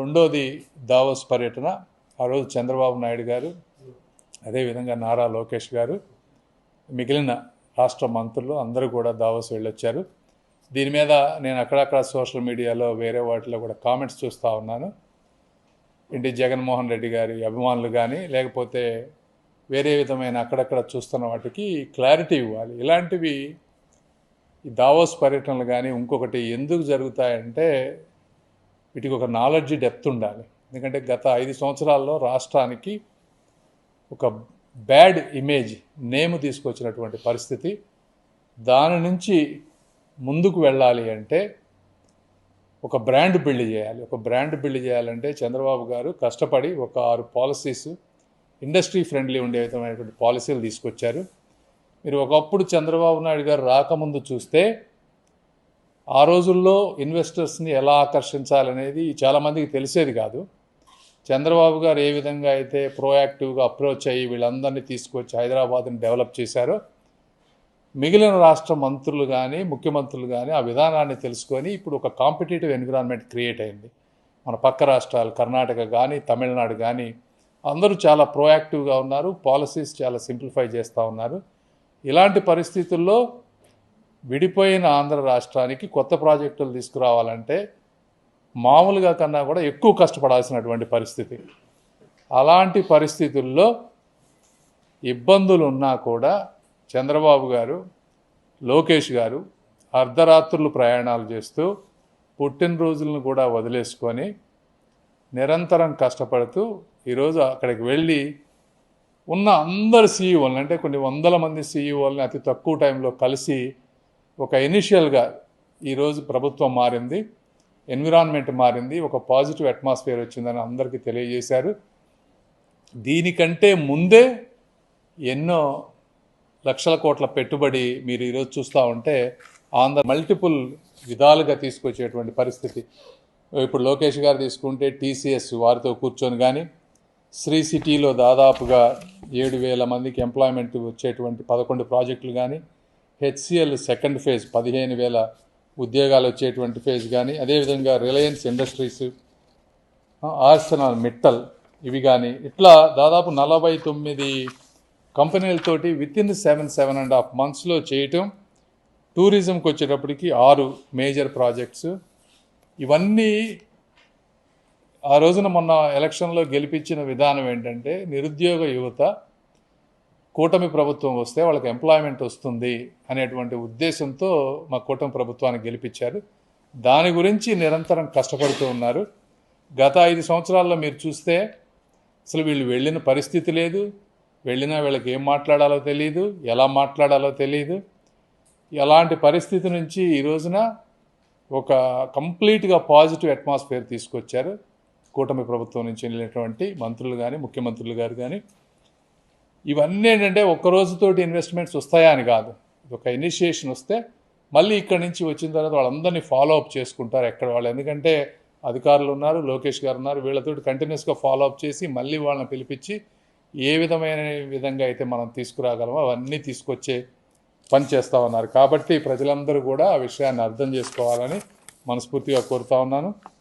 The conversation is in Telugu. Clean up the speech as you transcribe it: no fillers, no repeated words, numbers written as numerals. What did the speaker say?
రెండోది దావోస్ పర్యటన. ఆ రోజు చంద్రబాబు నాయుడు గారు, అదేవిధంగా నారా లోకేష్ గారు, మిగిలిన రాష్ట్ర మంత్రులు అందరూ కూడా దావోస్ వెళ్ళొచ్చారు. దీని మీద నేను అక్కడక్కడ సోషల్ మీడియాలో వేరే వాటిలో కూడా కామెంట్స్ చూస్తూ ఉన్నాను. జగన్మోహన్ రెడ్డి గారి అభిమానులు కానీ లేకపోతే వేరే విధమైన అక్కడక్కడ చూస్తున్న వాటికి క్లారిటీ ఇవ్వాలి. ఇలాంటివి ఈ దావోస్ పర్యటనలు కానీ ఇంకొకటి ఎందుకు జరుగుతాయంటే వీటికి ఒక నాలెడ్జ్ డెప్త్ ఉండాలి. ఎందుకంటే గత 5 సంవత్సరాల్లో రాష్ట్రానికి ఒక బ్యాడ్ ఇమేజ్ నేమ్ తీసుకొచ్చినటువంటి పరిస్థితి. దాని నుంచి ముందుకు వెళ్ళాలి అంటే ఒక బ్రాండ్ బిల్డ్ చేయాలి. ఒక బ్రాండ్ బిల్డ్ చేయాలంటే చంద్రబాబు గారు కష్టపడి ఒక 6 పాలసీస్ ఇండస్ట్రీ ఫ్రెండ్లీ ఉండే విధమైనటువంటి పాలసీలు తీసుకొచ్చారు. మీరు ఒకప్పుడు చంద్రబాబు నాయుడు గారు రాకముందు చూస్తే ఆ రోజుల్లో ఇన్వెస్టర్స్ని ఎలా ఆకర్షించాలనేది చాలామందికి తెలిసేది కాదు. చంద్రబాబు గారు ఏ విధంగా అయితే ప్రోయాక్టివ్గా అప్రోచ్ అయ్యి వీళ్ళందరినీ తీసుకొచ్చి హైదరాబాద్ని డెవలప్ చేశారో మిగిలిన రాష్ట్ర మంత్రులు కానీ ముఖ్యమంత్రులు కానీ ఆ విధానాన్ని తెలుసుకొని ఇప్పుడు ఒక కాంపిటేటివ్ ఎన్విరాన్మెంట్ క్రియేట్ అయింది. మన పక్క రాష్ట్రాలు కర్ణాటక కానీ తమిళనాడు కానీ అందరూ చాలా ప్రోయాక్టివ్గా ఉన్నారు. పాలసీస్ చాలా సింప్లిఫై చేస్తూ ఉన్నారు. ఇలాంటి పరిస్థితుల్లో విడిపోయిన ఆంధ్ర రాష్ట్రానికి కొత్త ప్రాజెక్టులు తీసుకురావాలంటే మామూలుగా కన్నా కూడా ఎక్కువ కష్టపడాల్సినటువంటి పరిస్థితి. అలాంటి పరిస్థితుల్లో ఇబ్బందులు ఉన్నా కూడా చంద్రబాబు గారు, లోకేష్ గారు అర్ధరాత్రులు ప్రయాణాలు చేస్తూ పుట్టినరోజులను కూడా వదిలేసుకొని నిరంతరం కష్టపడుతూ ఈరోజు అక్కడికి వెళ్ళి ఉన్న అందరు సీఈఓలను అంటే కొన్ని వందల మంది సీఈఓలని అతి తక్కువ టైంలో కలిసి ఒక ఇనిషియల్గా ఈరోజు ప్రభుత్వం మారింది, ఎన్విరాన్మెంట్ మారింది, ఒక పాజిటివ్ అట్మాస్ఫియర్ వచ్చిందని అందరికీ తెలియజేశారు. దీనికంటే ముందే ఎన్నో లక్షల కోట్ల పెట్టుబడి మీరు ఈరోజు చూస్తూ ఉంటే ఆంధ్ర మల్టిపుల్ విధాలుగా తీసుకొచ్చేటువంటి పరిస్థితి. ఇప్పుడు లోకేష్ గారు తీసుకుంటే టీసీఎస్ వారితో కూర్చొని కానీ శ్రీ సిటీలో దాదాపుగా 7,000 మందికి ఎంప్లాయ్మెంట్ వచ్చేటువంటి 11 ప్రాజెక్టులు కానీ, హెచ్సిఎల్ సెకండ్ ఫేజ్ 15,000 ఉద్యోగాలు వచ్చేటువంటి ఫేజ్ కానీ, అదేవిధంగా రిలయన్స్ ఇండస్ట్రీస్, ఆర్సెనల్ మిట్టల్ ఇవి కానీ ఇట్లా దాదాపు 49 కంపెనీలతోటి వితిన్ 7.5 మంత్స్లో చేయటం. టూరిజంకి వచ్చేటప్పటికి 6 మేజర్ ప్రాజెక్ట్స్. ఇవన్నీ ఆ రోజున మొన్న ఎలక్షన్లో గెలిపించిన విధానం ఏంటంటే నిరుద్యోగ యువత కూటమి ప్రభుత్వం వస్తే వాళ్ళకి ఎంప్లాయ్మెంట్ వస్తుంది అనేటువంటి ఉద్దేశంతో మా కూటమి ప్రభుత్వాన్ని గెలిపించారు. దాని గురించి నిరంతరం కష్టపడుతూ ఉన్నారు. గత 5 సంవత్సరాల్లో మీరు చూస్తే అసలు వీళ్ళు వెళ్ళిన పరిస్థితి లేదు. వెళ్ళినా వీళ్ళకి ఏం మాట్లాడాలో తెలియదు, ఎలా మాట్లాడాలో తెలియదు. అలాంటి పరిస్థితి నుంచి ఈ రోజున ఒక కంప్లీట్గా పాజిటివ్ అట్మాస్ఫియర్ తీసుకొచ్చారు కూటమి ప్రభుత్వం నుంచి వెళ్ళినటువంటి మంత్రులు కానీ ముఖ్యమంత్రులు గారు కానీ. ఇవన్నీ ఏంటంటే ఒక్క రోజుతోటి ఇన్వెస్ట్మెంట్స్ వస్తాయా అని కాదు. ఒక ఇనిషియేషన్ వస్తే మళ్ళీ ఇక్కడి నుంచి వచ్చిన తర్వాత వాళ్ళందరినీ ఫాలో అప్ చేసుకుంటారు ఎక్కడ వాళ్ళు. ఎందుకంటే అధికారులు ఉన్నారు, లోకేష్ గారు ఉన్నారు, వీళ్ళతోటి కంటిన్యూస్గా ఫాలో అప్ చేసి మళ్ళీ వాళ్ళని పిలిపించి ఏ విధంగా అయితే మనం తీసుకురాగలమో అవన్నీ తీసుకొచ్చే పని చేస్తూ ఉన్నారు. కాబట్టి ప్రజలందరూ కూడా ఆ విషయాన్ని అర్థం చేసుకోవాలని మనస్ఫూర్తిగా కోరుతా ఉన్నాను.